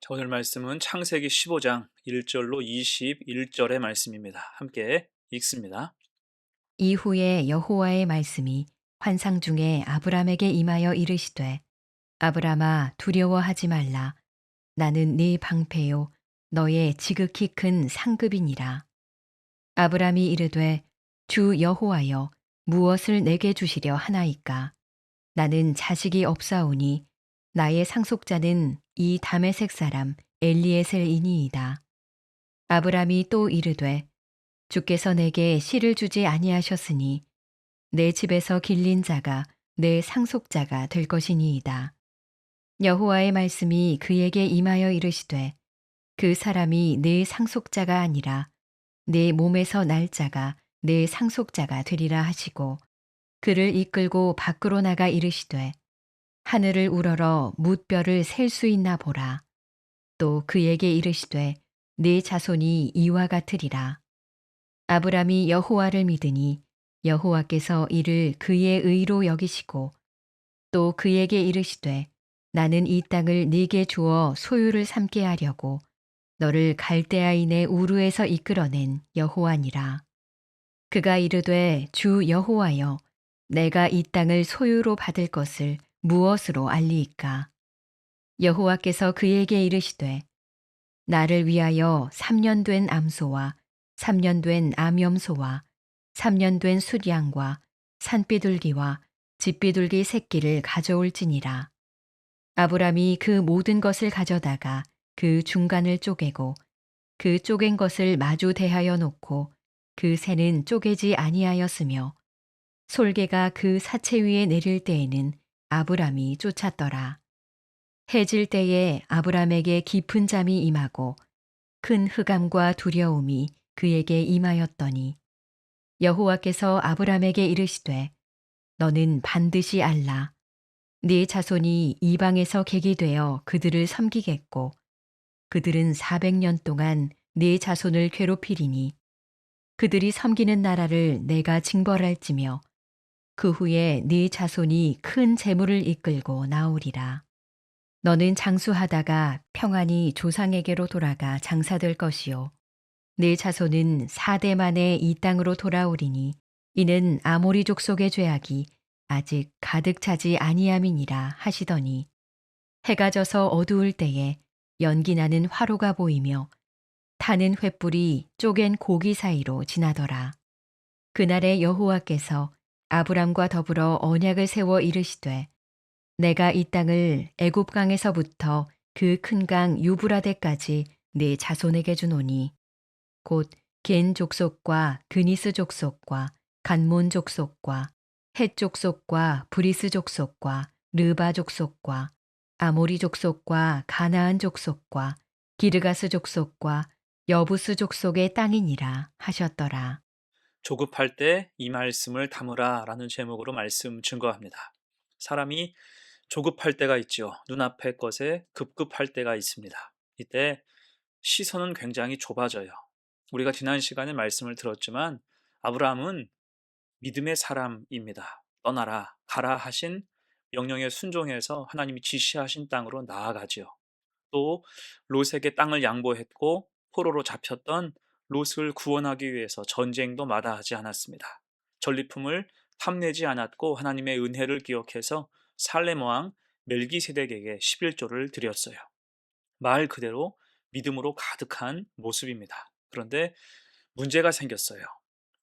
자, 오늘 말씀은 창세기 15장 1절로 21절의 말씀입니다. 함께 읽습니다. 이후에 여호와의 말씀이 환상 중에 아브람에게 임하여 이르시되 아브람아 두려워하지 말라. 나는 네 방패요 너의 지극히 큰 상급이니라. 아브람이 이르되 주 여호와여 무엇을 내게 주시려 하나이까. 나는 자식이 없사오니 나의 상속자는 이 다메섹 사람 엘리에셀이니이다. 아브람이 또 이르되 주께서 내게 씨를 주지 아니하셨으니 내 집에서 길린 자가 내 상속자가 될 것이니이다. 여호와의 말씀이 그에게 임하여 이르시되 그 사람이 내 상속자가 아니라 내 몸에서 날 자가 내 상속자가 되리라 하시고 그를 이끌고 밖으로 나가 이르시되 하늘을 우러러 뭇별을 셀 수 있나 보라. 또 그에게 이르시되 네 자손이 이와 같으리라. 아브람이 여호와를 믿으니 여호와께서 이를 그의 의로 여기시고 또 그에게 이르시되 나는 이 땅을 네게 주어 소유를 삼게 하려고 너를 갈대아인의 우르에서 이끌어낸 여호와니라. 그가 이르되 주 여호와여 내가 이 땅을 소유로 받을 것을 무엇으로 알리이까. 여호와께서 그에게 이르시되 나를 위하여 3년 된 암소와 3년 된 암염소와 3년 된 수량과 산비둘기와 집비둘기 새끼를 가져올지니라. 아브람이 그 모든 것을 가져다가 그 중간을 쪼개고 그 쪼갠 것을 마주 대하여 놓고 그 새는 쪼개지 아니하였으며 솔개가 그 사체 위에 내릴 때에는 아브람이 쫓았더라. 해질 때에 아브람에게 깊은 잠이 임하고 큰 흑암과 두려움이 그에게 임하였더니 여호와께서 아브람에게 이르시되 너는 반드시 알라. 네 자손이 이방에서 객이 되어 그들을 섬기겠고 그들은 400년 동안 네 자손을 괴롭히리니 그들이 섬기는 나라를 내가 징벌할지며 그 후에 네 자손이 큰 재물을 이끌고 나오리라. 너는 장수하다가 평안히 조상에게로 돌아가 장사될 것이요 네 자손은 4대 만에 이 땅으로 돌아오리니 이는 아모리 족속의 죄악이 아직 가득 차지 아니함이니라 하시더니 해가 져서 어두울 때에 연기 나는 화로가 보이며 타는 횃불이 쪼갠 고기 사이로 지나더라. 그날에 여호와께서 아브람과 더불어 언약을 세워 이르시되 내가 이 땅을 애굽 강에서부터 그 큰 강 유브라데까지 네 자손에게 주노니 곧 겐 족속과 그니스 족속과 간몬 족속과 헷 족속과 브리스 족속과 르바 족속과 아모리 족속과 가나안 족속과 기르가스 족속과 여부스 족속의 땅이니라 하셨더라. 조급할 때 이 말씀을 담으라 라는 제목으로 말씀 증거합니다. 사람이 조급할 때가 있죠. 눈앞의 것에 급급할 때가 있습니다. 이때 시선은 굉장히 좁아져요. 우리가 지난 시간에 말씀을 들었지만 아브라함은 믿음의 사람입니다. 떠나라, 가라 하신 명령에 순종해서 하나님이 지시하신 땅으로 나아가지요. 또 롯에게 땅을 양보했고 포로로 잡혔던 롯을 구원하기 위해서 전쟁도 마다하지 않았습니다. 전리품을 탐내지 않았고 하나님의 은혜를 기억해서 살렘 왕 멜기세덱에게 11조를 드렸어요. 말 그대로 믿음으로 가득한 모습입니다. 그런데 문제가 생겼어요.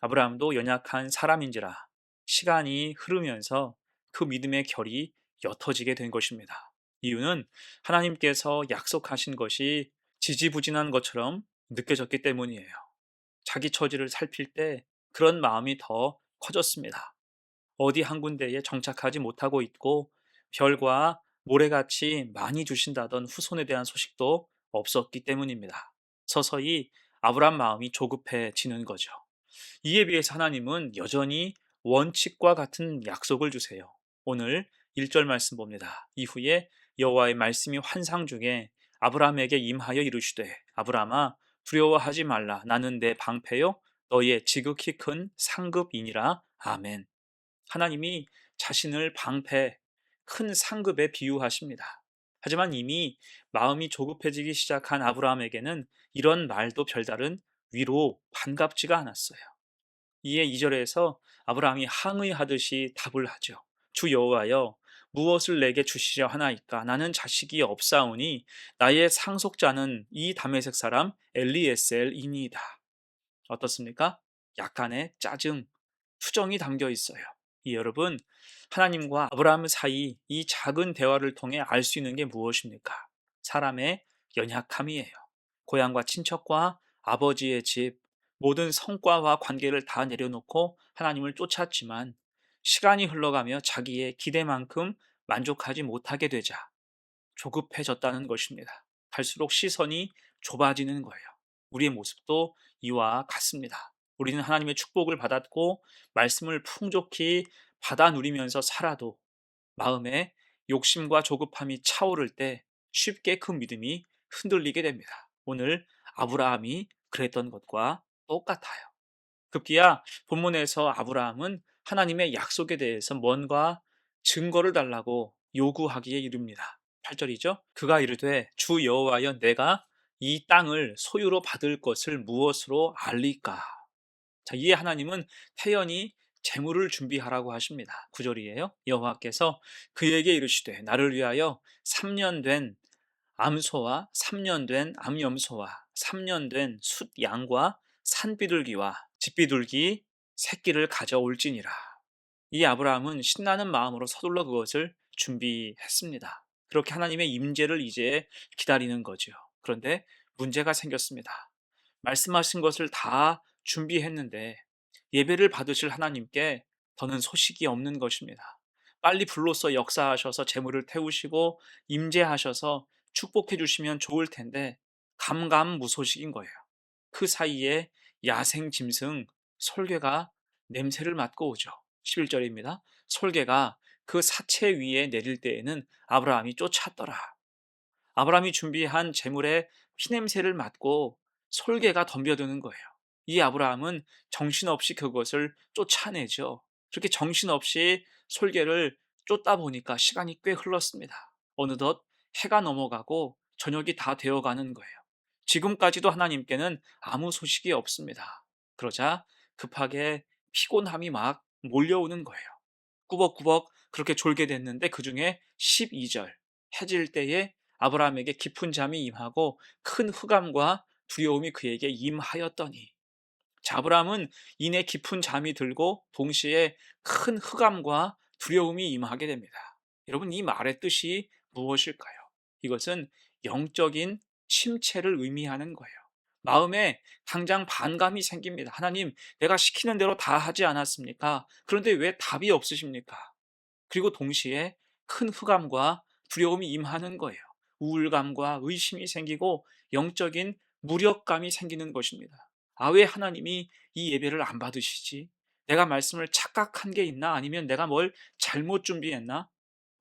아브라함도 연약한 사람인지라 시간이 흐르면서 그 믿음의 결이 옅어지게 된 것입니다. 이유는 하나님께서 약속하신 것이 지지부진한 것처럼 느껴졌기 때문이에요. 자기 처지를 살필 때 그런 마음이 더 커졌습니다. 어디 한 군데에 정착하지 못하고 있고 별과 모래같이 많이 주신다던 후손에 대한 소식도 없었기 때문입니다. 서서히 아브라함 마음이 조급해지는 거죠. 이에 비해서 하나님은 여전히 원칙과 같은 약속을 주세요. 오늘 1절 말씀 봅니다. 이후에 여호와의 말씀이 환상 중에 아브라함에게 임하여 이르시되 아브라함아 두려워하지 말라. 나는 내 방패요 너의 지극히 큰 상급이니라. 아멘. 하나님이 자신을 방패, 큰 상급에 비유하십니다. 하지만 이미 마음이 조급해지기 시작한 아브라함에게는 이런 말도 별다른 위로 반갑지가 않았어요. 이에 2절에서 아브라함이 항의하듯이 답을 하죠. 주 여호와여, 무엇을 내게 주시려 하나이까? 나는 자식이 없사오니 나의 상속자는 이 다메섹 사람 엘리에셀이니이다. 어떻습니까? 약간의 짜증, 투정이 담겨 있어요. 이 여러분, 하나님과 아브라함 사이 이 작은 대화를 통해 알 수 있는 게 무엇입니까? 사람의 연약함이에요. 고향과 친척과 아버지의 집, 모든 성과와 관계를 다 내려놓고 하나님을 쫓았지만 시간이 흘러가며 자기의 기대만큼 만족하지 못하게 되자 조급해졌다는 것입니다. 갈수록 시선이 좁아지는 거예요. 우리의 모습도 이와 같습니다. 우리는 하나님의 축복을 받았고 말씀을 풍족히 받아 누리면서 살아도 마음에 욕심과 조급함이 차오를 때 쉽게 그 믿음이 흔들리게 됩니다. 오늘 아브라함이 그랬던 것과 똑같아요. 급기야 본문에서 아브라함은 하나님의 약속에 대해서 뭔가 증거를 달라고 요구하기에 이릅니다. 8절이죠. 그가 이르되 주 여호와여, 내가 이 땅을 소유로 받을 것을 무엇으로 알리까? 자, 이에 하나님은 태연히 재물을 준비하라고 하십니다. 9절이에요. 여호와께서 그에게 이르시되 나를 위하여 3년 된 암소와 3년 된 암염소와 3년 된 숫양과 산비둘기와 집비둘기 새끼를 가져올지니라. 이 아브라함은 신나는 마음으로 서둘러 그것을 준비했습니다. 그렇게 하나님의 임재를 이제 기다리는 거죠. 그런데 문제가 생겼습니다. 말씀하신 것을 다 준비했는데 예배를 받으실 하나님께 더는 소식이 없는 것입니다. 빨리 불로써 역사하셔서 재물을 태우시고 임재하셔서 축복해 주시면 좋을 텐데 감감무소식인 거예요. 그 사이에 야생 짐승 솔개가 냄새를 맡고 오죠. 11절입니다. 솔개가 그 사체 위에 내릴 때에는 아브라함이 쫓았더라. 아브라함이 준비한 재물의 피냄새를 맡고 솔개가 덤벼드는 거예요. 이 아브라함은 정신없이 그것을 쫓아내죠. 그렇게 정신없이 솔개를 쫓다 보니까 시간이 꽤 흘렀습니다. 어느덧 해가 넘어가고 저녁이 다 되어가는 거예요. 지금까지도 하나님께는 아무 소식이 없습니다. 그러자 급하게 피곤함이 막 몰려오는 거예요. 꾸벅꾸벅 그렇게 졸게 됐는데 그 중에 12절 해질 때에 아브라함에게 깊은 잠이 임하고 큰 흑암과 두려움이 그에게 임하였더니, 자, 아브라함은 이내 깊은 잠이 들고 동시에 큰 흑암과 두려움이 임하게 됩니다. 여러분, 이 말의 뜻이 무엇일까요? 이것은 영적인 침체를 의미하는 거예요. 마음에 당장 반감이 생깁니다. 하나님, 내가 시키는 대로 다 하지 않았습니까? 그런데 왜 답이 없으십니까? 그리고 동시에 큰 흑암과 두려움이 임하는 거예요. 우울감과 의심이 생기고 영적인 무력감이 생기는 것입니다. 아, 왜 하나님이 이 예배를 안 받으시지? 내가 말씀을 착각한 게 있나? 아니면 내가 뭘 잘못 준비했나?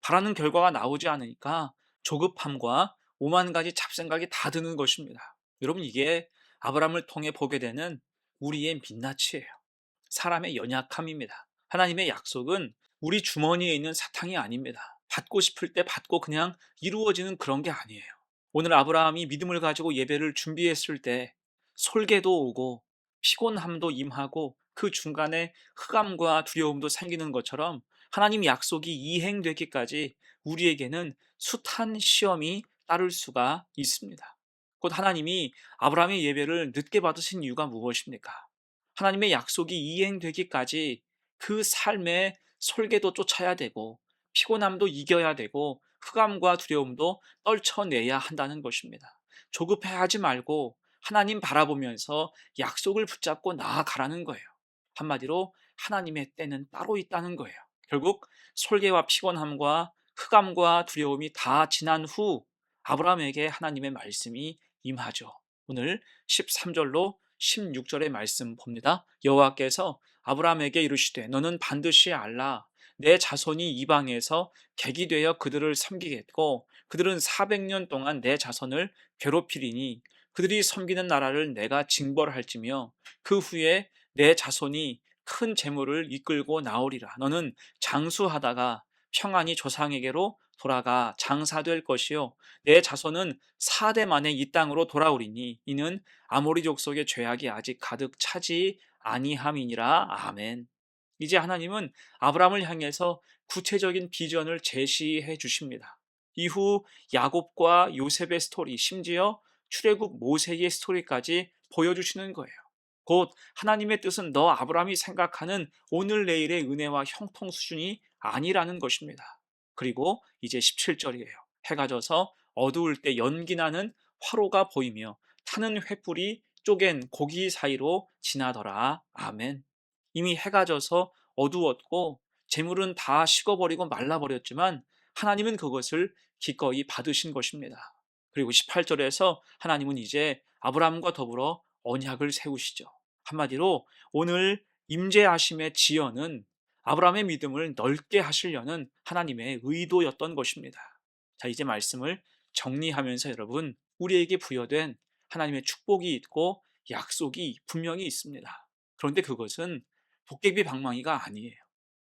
바라는 결과가 나오지 않으니까 조급함과 오만 가지 잡생각이 다 드는 것입니다. 여러분, 이게 아브라함을 통해 보게 되는 우리의 민낯이에요. 사람의 연약함입니다. 하나님의 약속은 우리 주머니에 있는 사탕이 아닙니다. 받고 싶을 때 받고 그냥 이루어지는 그런 게 아니에요. 오늘 아브라함이 믿음을 가지고 예배를 준비했을 때 솔개도 오고 피곤함도 임하고 그 중간에 흑암과 두려움도 생기는 것처럼 하나님 약속이 이행되기까지 우리에게는 숱한 시험이 따를 수가 있습니다. 곧 하나님이 아브라함의 예배를 늦게 받으신 이유가 무엇입니까? 하나님의 약속이 이행되기까지 그 삶의 설계도 쫓아야 되고 피곤함도 이겨야 되고 흑암과 두려움도 떨쳐내야 한다는 것입니다. 조급해하지 말고 하나님 바라보면서 약속을 붙잡고 나아가라는 거예요. 한마디로 하나님의 때는 따로 있다는 거예요. 결국 솔개와 피곤함과 흑암과 두려움이 다 지난 후 아브라함에게 하나님의 말씀이 임하죠. 오늘 13절로 16절의 말씀 봅니다. 여호와께서 아브라함에게 이르시되 너는 반드시 알라. 내 자손이 이방에서 객이 되어 그들을 섬기겠고 그들은 400년 동안 내 자손을 괴롭히리니 그들이 섬기는 나라를 내가 징벌할지며 그 후에 내 자손이 큰 재물을 이끌고 나오리라. 너는 장수하다가 평안히 조상에게로 돌아가 장사될 것이요 내 자손은 4대 만에 이 땅으로 돌아오리니 이는 아모리 족속의 죄악이 아직 가득 차지 아니함이니라. 아멘. 이제 하나님은 아브라함을 향해서 구체적인 비전을 제시해 주십니다. 이후 야곱과 요셉의 스토리, 심지어 출애굽 모세의 스토리까지 보여주시는 거예요. 곧 하나님의 뜻은 너 아브라함이 생각하는 오늘 내일의 은혜와 형통 수준이 아니라는 것입니다. 그리고 이제 17절이에요. 해가 져서 어두울 때 연기나는 화로가 보이며 타는 횃불이 쪼갠 고기 사이로 지나더라. 아멘. 이미 해가 져서 어두웠고 재물은 다 식어버리고 말라버렸지만 하나님은 그것을 기꺼이 받으신 것입니다. 그리고 18절에서 하나님은 이제 아브라함과 더불어 언약을 세우시죠. 한마디로 오늘 임재하심의 지연은 아브라함의 믿음을 넓게 하시려는 하나님의 의도였던 것입니다. 자, 이제 말씀을 정리하면서 여러분, 우리에게 부여된 하나님의 축복이 있고 약속이 분명히 있습니다. 그런데 그것은 도깨비 방망이가 아니에요.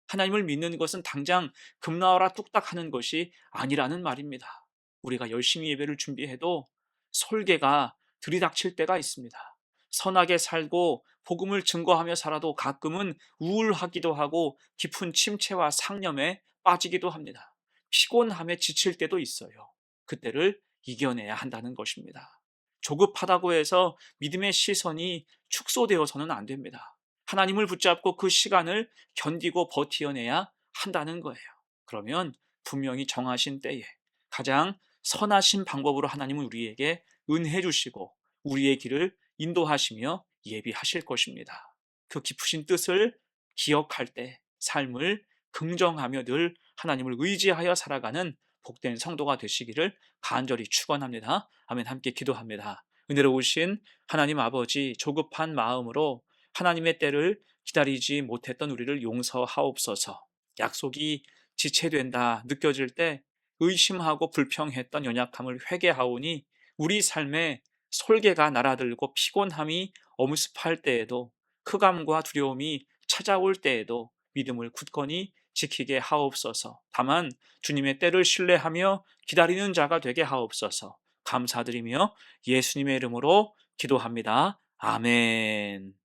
하나님을 믿는 것은 당장 금나와라 뚝딱 하는 것이 아니라는 말입니다. 우리가 열심히 예배를 준비해도 설계가 들이닥칠 때가 있습니다. 선하게 살고 복음을 증거하며 살아도 가끔은 우울하기도 하고 깊은 침체와 상념에 빠지기도 합니다. 피곤함에 지칠 때도 있어요. 그때를 이겨내야 한다는 것입니다. 조급하다고 해서 믿음의 시선이 축소되어서는 안 됩니다. 하나님을 붙잡고 그 시간을 견디고 버티어내야 한다는 거예요. 그러면 분명히 정하신 때에 가장 선하신 방법으로 하나님은 우리에게 은혜 주시고 우리의 길을 인도하시며 예비하실 것입니다. 그 깊으신 뜻을 기억할 때 삶을 긍정하며 늘 하나님을 의지하여 살아가는 복된 성도가 되시기를 간절히 축원합니다. 아멘. 함께 기도합니다. 은혜로우신 하나님 아버지, 조급한 마음으로 하나님의 때를 기다리지 못했던 우리를 용서하옵소서. 약속이 지체된다 느껴질 때 의심하고 불평했던 연약함을 회개하오니 우리 삶에 솔개가 날아들고 피곤함이 엄습할 때에도 흑암과 두려움이 찾아올 때에도 믿음을 굳건히 지키게 하옵소서. 다만 주님의 때를 신뢰하며 기다리는 자가 되게 하옵소서. 감사드리며 예수님의 이름으로 기도합니다. 아멘.